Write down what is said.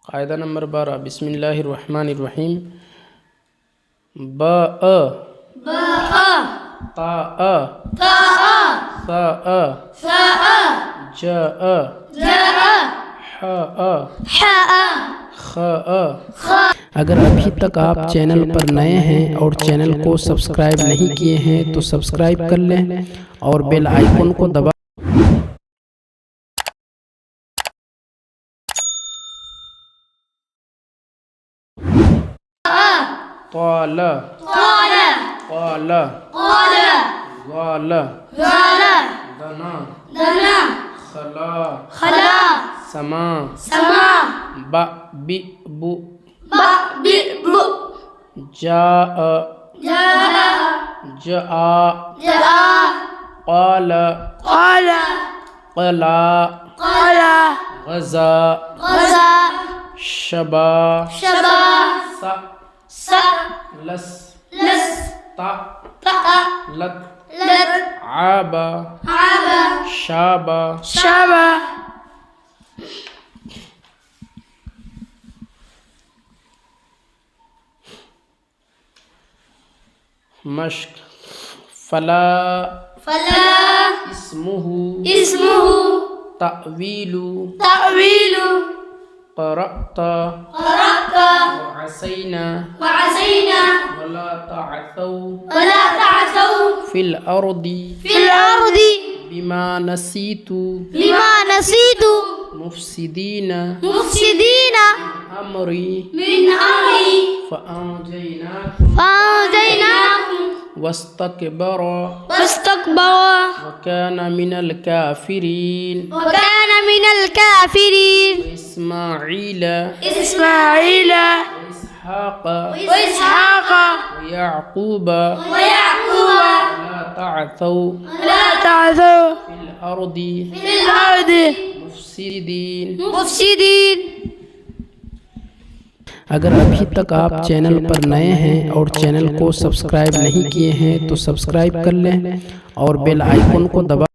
कायदा नंबर 12 बिस्मिल्लाहिर्रहमानिर्रहीम। ब अ ता अ सा अ ज अ ह अ ख अ। अगर अभी तक आप चैनल पर नए हैं और चैनल को सब्सक्राइब नहीं किए हैं तो सब्सक्राइब कर लें और बेल आइकन को दबा طال قال غال دنا خلا سما بئ بو جاء قال قلا غزا شبا لس لت عاب شابا مشق فلا اسمه تأويل قرأت وعسينا ولا تعثوا في الأرض بما نسيت مفسدين أمري فأنجيناكم واستكبر وكان من الكافرين وإسماعيل وإسحاق ويعقوب ولا تعثوا في الأرض مفسدين। अगर अभी तक आप चैनल पर नए हैं और चैनल को सब्सक्राइब नहीं किए हैं तो सब्सक्राइब कर लें और बेल आइकन को दबा